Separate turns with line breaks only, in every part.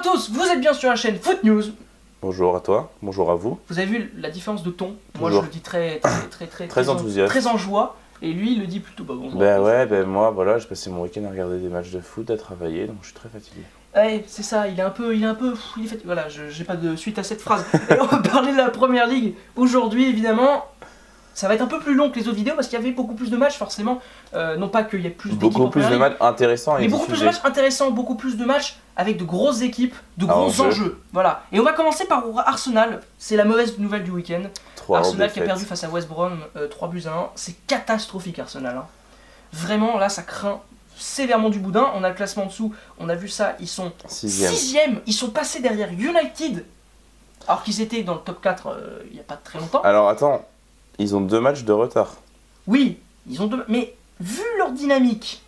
tous, vous êtes bien sur la chaîne Foot News.
Bonjour à toi, bonjour à vous.
Vous avez vu la différence de ton? Moi
Toujours.
je le dis très
enthousiaste.
très en joie, et lui il le dit plutôt bonjour.
Moi voilà, j'ai passé mon week-end à regarder des matchs de foot, à travailler, donc je suis très fatigué.
Ouais, c'est ça, il est fatigué. Voilà, j'ai pas de suite à cette phrase. Et on va parler de la Première Ligue aujourd'hui, évidemment. Ça va être un peu plus long que les autres vidéos parce qu'il y avait beaucoup plus de matchs, forcément. Non pas qu'il y ait plus d'équipes.
Beaucoup plus de matchs intéressants
mais
et
beaucoup plus de matchs intéressants, beaucoup plus de matchs avec de grosses équipes, de gros enjeux. Voilà. Et on va commencer par Arsenal. C'est la mauvaise nouvelle du week-end. Arsenal qui a perdu face à West Brom 3-1. C'est catastrophique, Arsenal. Hein. Vraiment, là, ça craint sévèrement du boudin. On a le classement en dessous. On a vu ça. Ils sont 6e. Ils sont passés derrière United. Alors qu'ils étaient dans le top 4 il n'y a pas très longtemps.
Alors attends, ils ont 2 matchs de retard.
Oui, ils ont 2. Mais vu leur dynamique.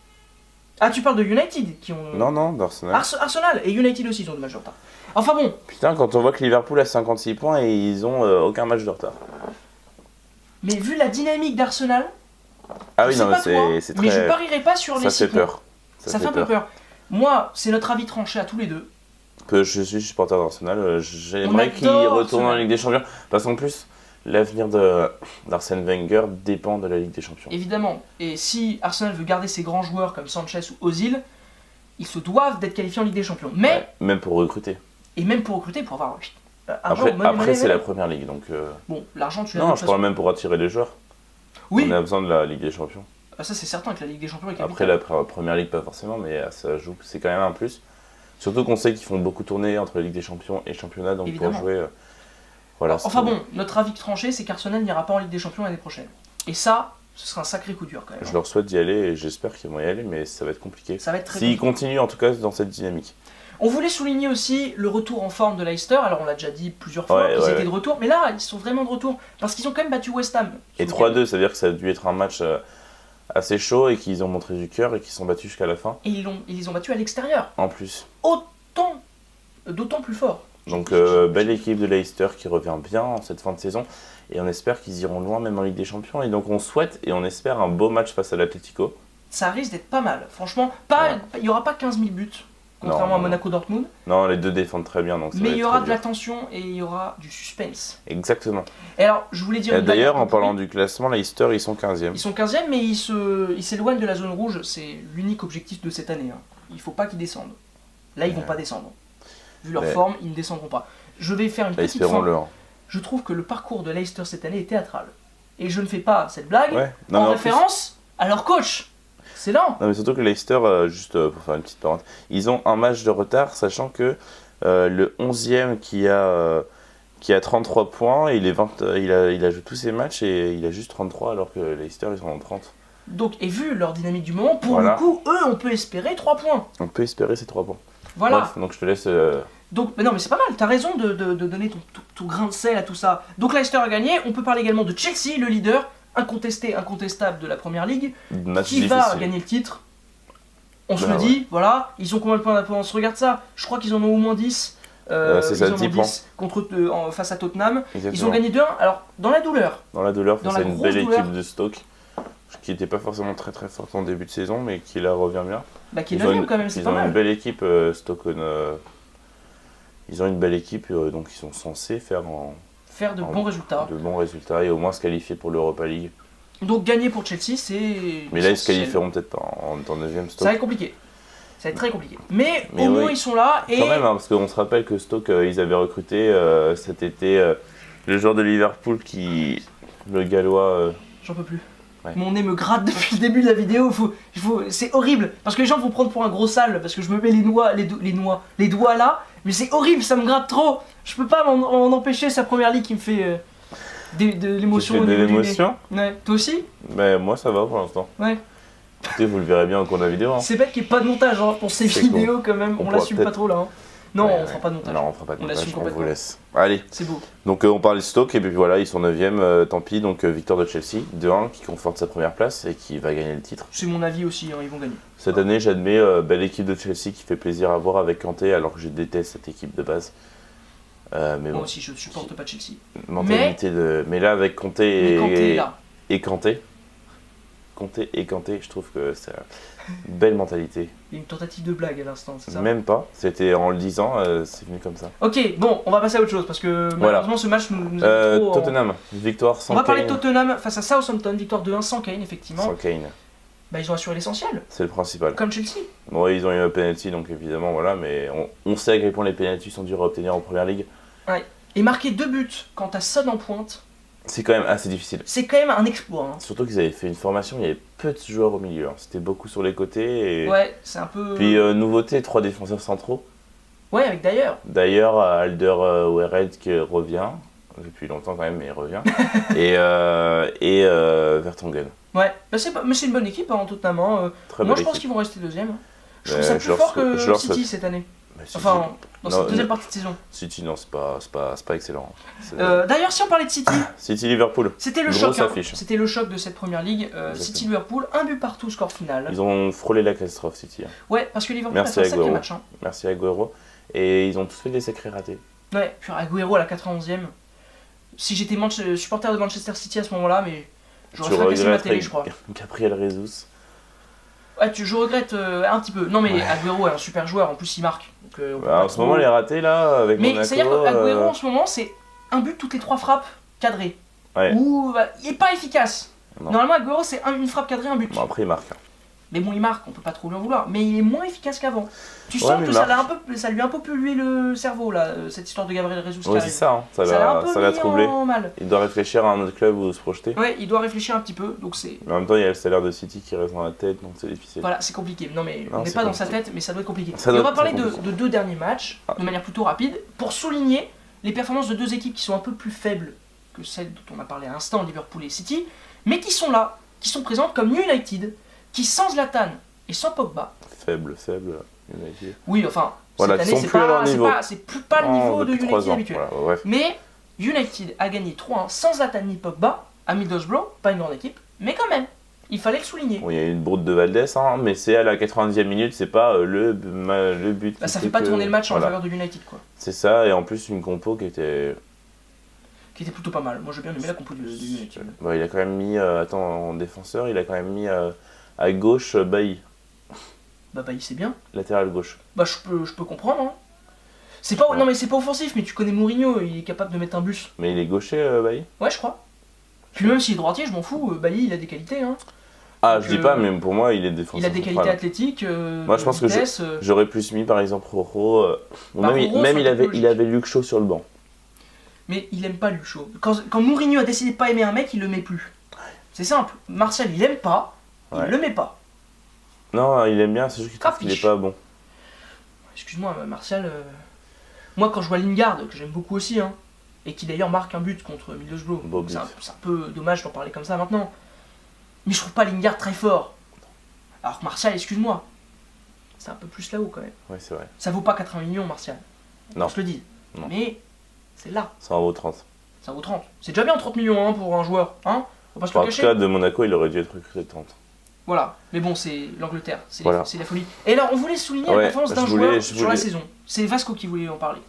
Ah, tu parles de United qui ont.
Non, d'Arsenal.
Arsenal et United aussi, ils ont 2 matchs de retard. Enfin bon.
Putain, quand on voit que Liverpool a 56 points et ils ont aucun match de retard.
Mais vu la dynamique d'Arsenal.
Ah oui, non, mais c'est très.
Mais je parierais pas sur les 6 points.
Ça fait peur.
Ça fait un peu peur. Moi, c'est notre avis tranché à tous les deux.
Je suis supporter d'Arsenal. J'aimerais qu'ils retournent en Ligue des Champions. Parce qu'en plus, l'avenir d'Arsène Wenger dépend de la Ligue des Champions.
Évidemment. Et si Arsenal veut garder ses grands joueurs comme Sanchez ou Ozil, ils se doivent d'être qualifiés en Ligue des Champions. Mais.
Ouais, même pour recruter.
Et même pour recruter, pour avoir.
Après c'est la première ligue, donc.
Bon, l'argent, tu l'as.
Non, je parle même pour attirer les joueurs.
Oui.
On a besoin de la Ligue des Champions.
Ah, ça, c'est certain que la Ligue des Champions est capitale.
Après, la première ligue, pas forcément, mais ça joue. C'est quand même un plus. Surtout qu'on sait qu'ils font beaucoup tourner entre la Ligue des Champions et championnat, donc
évidemment.
Pour jouer. Voilà.
Enfin bon, notre avis tranché, c'est qu'Arsenal n'ira pas en Ligue des Champions l'année prochaine. Et ça, ce sera un sacré coup dur quand même.
Je leur souhaite d'y aller et j'espère qu'ils vont y aller, mais ça va être compliqué.
Ça va être très compliqué.
S'ils continuent en tout cas dans cette dynamique.
On voulait souligner aussi le retour en forme de Leicester. Alors on l'a déjà dit plusieurs fois, ils étaient de retour, mais là ils sont vraiment de retour parce qu'ils ont quand même battu West Ham.
Et 3-2, ça veut dire que ça a dû être un match assez chaud et qu'ils ont montré du cœur et qu'ils sont battus jusqu'à la fin.
Et ils les ont battus à l'extérieur.
En plus.
D'autant plus fort.
Donc belle équipe de Leicester qui revient bien en cette fin de saison et on espère qu'ils iront loin même en Ligue des Champions et donc on souhaite et on espère un beau match face à l'Atlético.
Ça risque d'être pas mal, franchement, il n'y aura pas 15 000 buts, contrairement à Monaco-Dortmund.
Non, les deux défendent très bien donc ça
mais
va
il y
être
aura
très
de la
dur.
tension et il y aura du suspense.
Exactement.
Et alors, je voulais dire...
D'ailleurs, en parlant du classement, Leicester, ils sont 15e.
Ils sont 15e, mais ils s'éloignent de la zone rouge, c'est l'unique objectif de cette année. Hein. Il ne faut pas qu'ils descendent. Là, ils vont pas descendre. Vu leur forme, ils ne descendront pas. Je vais faire une petite fin. Je trouve que le parcours de Leicester cette année est théâtral. Et je ne fais pas cette blague en référence à leur coach. C'est lent.
Non mais surtout que Leicester, juste pour faire une petite parenthèse, ils ont un match de retard, sachant que le 11e qui a 33 points, il a joué tous ses matchs et il a juste 33 alors que Leicester ils sont en 30.
Donc, et vu leur dynamique du moment, pour le coup, eux, on peut espérer 3 points.
On peut espérer ces 3 points.
Voilà.
Bref, donc je te laisse...
Donc, mais non, mais c'est pas mal, t'as raison de donner ton grain de sel à tout ça. Donc Leicester a gagné, on peut parler également de Chelsea, le leader, incontestable de la Première Ligue, qui va gagner le titre. On se le dit, voilà, ils ont combien de points d'avance? Regarde ça, je crois qu'ils en ont au moins 10.
C'est ça, 10 points.
Face à Tottenham.
Exactement.
Ils ont gagné 2-1, alors dans la douleur.
Face à une belle équipe de Stoke, qui n'était pas forcément très très forte en début de saison, mais qui là revient bien.
Bah qui est 9ème quand même, c'est pas mal.
Ils ont une belle équipe, Stoke. Ils ont une belle équipe, donc ils sont censés faire
de bons résultats.
De bons résultats et au moins se qualifier pour l'Europa League.
Donc gagner pour Chelsea, c'est...
Mais là, ils se qualifieront peut-être pas en 9ème Stoke.
Ça va être compliqué. Ça va être très compliqué. Mais au moins, ils sont là et...
Quand même, hein, parce qu'on se rappelle que Stoke, ils avaient recruté cet été le joueur de Liverpool le Gallois...
J'en peux plus.
Ouais.
Mon nez me gratte depuis le début de la vidéo, c'est horrible. Parce que les gens vont prendre pour un gros sale, parce que je me mets les doigts là. Mais c'est horrible, ça me gratte trop. Je peux pas m'en empêcher, c'est la Première Ligue qui me fait de l'émotion au niveau du nez. Ouais. Toi aussi?
Ben moi ça va pour l'instant.
Ouais.
Écoutez, vous le verrez bien au cours de la vidéo. Hein.
C'est bête qu'il n'y ait pas de montage hein, pour ces vidéos quand même, on l'assume pas trop là. Hein. Non, on fera pas de montage.
Non, on fera pas de montage, on vous laisse.
Allez. C'est beau.
Donc on parle de Stoke et puis voilà, ils sont 9ème, tant pis. Donc victoire de Chelsea, 2-1, qui conforte sa première place et qui va gagner le titre.
C'est mon avis aussi, hein, ils vont gagner.
Cette année, j'admets, belle équipe de Chelsea qui fait plaisir à voir avec Kanté, alors que je déteste cette équipe de base. Mais
moi aussi, je supporte pas Chelsea.
Mais là, avec Kanté et Kanté, Conte et Kanté, je trouve que c'est une belle mentalité.
Il y a une tentative de blague à l'instant, c'est ça?
Même pas, c'était en le disant, c'est venu comme ça.
Ok, bon, on va passer à autre chose parce que malheureusement ce match nous a trop...
Tottenham, victoire sans Kane.
On va parler de Tottenham face à Southampton, victoire 2-1 sans Kane, effectivement.
Sans Kane.
Bah, ils ont assuré l'essentiel.
C'est le principal.
Comme Chelsea.
Bon, ils ont eu un penalty, donc évidemment, voilà, mais on sait à quel point les penalties sont durs à obtenir en première ligue.
Ouais. Et marquer 2 buts quand t'as Son en pointe,
c'est quand même assez difficile.
C'est quand même un exploit. Hein.
Surtout qu'ils avaient fait une formation, il y avait peu de joueurs au milieu. Hein. C'était beaucoup sur les côtés. Et...
Ouais, c'est un peu.
Puis nouveauté, 3 défenseurs centraux.
Ouais, avec d'ailleurs.
D'ailleurs, Alderweireld qui revient. Depuis longtemps quand même, mais il revient. et Vertonghen.
Ouais, bah mais c'est une bonne équipe en Tottenham. Moi je pense qu'ils vont rester deuxième. Je trouve ça plus fort que City cette année. Enfin, dans cette deuxième partie de saison.
City, non, c'est pas excellent.
D'ailleurs, si on parlait de City.
City-Liverpool.
C'était le choc. Hein. C'était le choc de cette première ligue. City-Liverpool, 1 but partout, score final.
Ils ont frôlé la catastrophe, City.
Ouais, parce que Liverpool a fait un sacré match. Hein.
Merci Agüero. Et ils ont tous fait des sacrés ratés.
Ouais, puis Agüero à la 91e. Si j'étais supporter de Manchester City à ce moment-là, mais j'aurais fracassé ma télé, je crois.
Gabriel Jesus.
Ouais, je regrette un petit peu. Non, mais Agüero est un super joueur, en plus il marque. Donc,
en ce moment, il est raté là avec Monaco.
Mais c'est-à-dire qu'Agüero en ce moment, c'est un but toutes les 3 frappes cadrées.
Ouais.
Où il est pas efficace. Non. Normalement, Agüero, c'est une frappe cadrée, un but.
Bon, après, il marque.
Mais bon, il marque, on peut pas trop lui en vouloir. Mais il est moins efficace qu'avant. Tu sens que ça lui a un peu pollué le cerveau, là, cette histoire de Gabriel Jesus.
Oui, c'est ça, hein. Ça l'a troublé. Il doit réfléchir à un autre club où se projeter.
Ouais, il doit réfléchir un petit peu. Donc c'est...
Mais en même temps, il y a le salaire de City qui reste dans la tête, donc c'est difficile.
Voilà, c'est compliqué. Non, mais on n'est pas dans sa tête, mais ça doit être compliqué. Et on va parler de 2 derniers matchs, de manière plutôt rapide, pour souligner les performances de 2 équipes qui sont un peu plus faibles que celles dont on a parlé à l'instant, Liverpool et City, mais qui sont là, qui sont présentes comme United, qui sans Zlatan et sans Pogba.
Faible, United.
Oui, enfin,
voilà,
cette année, c'est plus pas le niveau de United habituel.
Voilà,
mais United a gagné 3-1 sans Zlatan ni Pogba à Middlesbrough, pas une grande équipe, mais quand même, il fallait le souligner.
Bon, il y a eu une broute de Valdés, hein, mais c'est à la 90e minute, c'est pas le but.
Bah, ça fait pas tourner le match en faveur de United, quoi.
C'est ça, et en plus une compo qui était
plutôt pas mal. Moi j'ai bien aimé la compo de United.
Bah, il a quand même mis, en défenseur, il a quand même mis à gauche Bailly.
Bah Bailly c'est bien.
Latéral gauche.
Bah je peux comprendre. Hein. C'est pas, non mais c'est pas offensif, mais tu connais Mourinho, il est capable de mettre un bus.
Mais il est gaucher Bailly ?
Ouais je crois. Puis même s'il est droitier, je m'en fous, Bailly il a des qualités. Hein.
Ah, je dis pas, mais pour moi il est défenseur.
Il a des qualités athlétiques,
moi je pense vitesse, que j'aurais plus mis par exemple Roro. Même il avait Luke Shaw sur le banc.
Mais il aime pas Luke Shaw. Quand Mourinho a décidé de pas aimer un mec, il le met plus. C'est simple. Martial il aime pas, il le met pas.
Non, il aime bien, c'est juste qu'il trouve qu'il est pas bon.
Excuse-moi, Martial. Moi, quand je vois Lingard, que j'aime beaucoup aussi, hein, et qui d'ailleurs marque un but contre Middlesbrough, c'est un peu dommage d'en parler comme ça maintenant. Mais je trouve pas Lingard très fort. Alors que Martial, excuse-moi, c'est un peu plus là-haut quand même.
Ouais, c'est vrai.
Ça vaut pas 80 millions, Martial.
Non.
Je te le dis. Non. Mais c'est là.
Ça en vaut 30.
Ça vaut 30. C'est déjà bien 30 millions hein, pour un joueur. Hein, faut pas se le cacher.
En tout cas, de Monaco, il aurait dû être recruté de 30.
Voilà, mais bon, c'est l'Angleterre, c'est la folie. Et alors, on voulait souligner la performance d'un joueur sur la saison. C'est Vasco qui voulait en parler.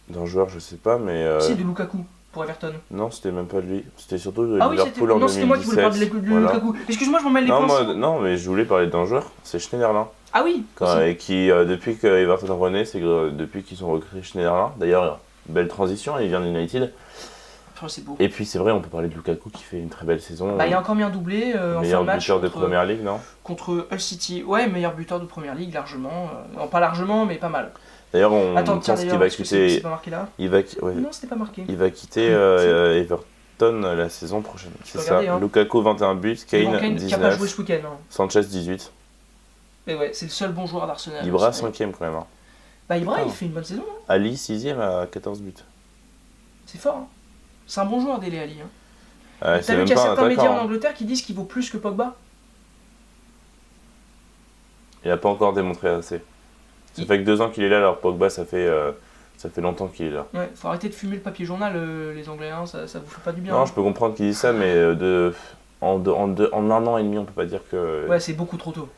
D'un joueur, je sais pas, mais.
C'est de Lukaku pour Everton.
Non, c'était même pas de lui. C'était surtout de Liverpool en 2017.
Non, c'était moi qui voulais parler de Lukaku. Excuse-moi, je m'en mêle les pinceaux.
Non, mais je voulais parler d'un joueur, c'est Schneiderlin.
Ah oui.
Et qui, depuis que Everton renaît, c'est depuis qu'ils ont recruté Schneiderlin. D'ailleurs, belle transition, il vient d'United.
C'est beau.
Et puis c'est vrai, on peut parler de Lukaku qui fait une très belle saison.
Bah, il a encore mis un doublé en fin de match.
Meilleur buteur de Première Ligue, non ?
Contre Hull City. Ouais, meilleur buteur de Première Ligue, largement. Non, pas largement, mais pas mal.
D'ailleurs, on pense qu'il va quitter.
C'est pas marqué là ? Non, c'était pas marqué.
Il va quitter Everton la saison prochaine. C'est ça.
Hein.
Lukaku, 21 buts, Kane, 19.
Qui a pas joué ce week-end. Hein.
Sanchez, 18.
Mais ouais, c'est le seul bon joueur d'Arsenal.
Ibra, 5ème quand même. Hein.
Bah, Ibra, il fait une bonne saison. Hein.
Ali, 6ème à 14 buts.
C'est fort. Hein. C'est un bon joueur, Dele Alli. Hein.
T'as
vu qu'il y a certains médias en Angleterre qui disent qu'il vaut plus que Pogba ?
Il n'a pas encore démontré assez. Ça fait que 2 ans qu'il est là, alors Pogba, ça fait longtemps qu'il est là.
Ouais, faut arrêter de fumer le papier journal, les Anglais, hein, ça vous fait pas du bien.
Non,
hein.
je peux comprendre qu'ils disent ça, mais en 1 an et demi, on peut pas dire que...
Ouais, c'est beaucoup trop tôt.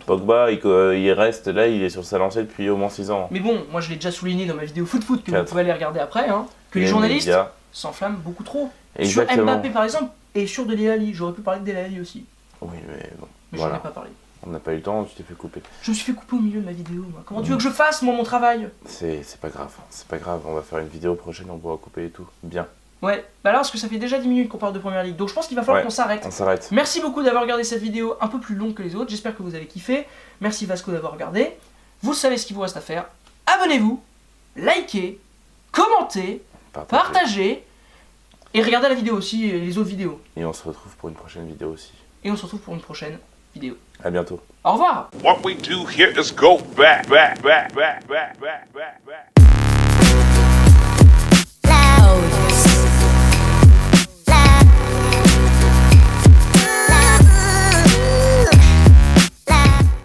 Pogba, il reste là, il est sur sa lancée depuis au moins 6 ans.
Mais bon, moi je l'ai déjà souligné dans ma vidéo foot que vous pouvez aller regarder après, hein, que les journalistes s'enflamment beaucoup trop. Exactement. Sur Mbappé par exemple, et sur Dele Alli, j'aurais pu parler de Dele Alli aussi.
Oui, mais bon.
Mais
voilà.
j'en ai pas parlé.
On n'a pas eu le temps, tu t'es fait couper.
Je me suis fait couper au milieu de ma vidéo, moi. Comment tu veux que je fasse, moi, mon travail?
C'est pas grave, on va faire une vidéo prochaine, on pourra couper et tout. Bien.
Ouais, bah là, parce que ça fait déjà 10 minutes qu'on parle de Première Ligue, donc je pense qu'il va falloir qu'on s'arrête.
On s'arrête.
Merci beaucoup d'avoir regardé cette vidéo un peu plus longue que les autres, j'espère que vous avez kiffé. Merci Vasco d'avoir regardé. Vous savez ce qu'il vous reste à faire. Abonnez-vous, likez, commentez, partagez, et regardez la vidéo aussi, et les autres vidéos.
Et on se retrouve pour une prochaine vidéo aussi.
Et on se retrouve pour une prochaine vidéo.
À bientôt.
Au revoir.
What we do here is go back.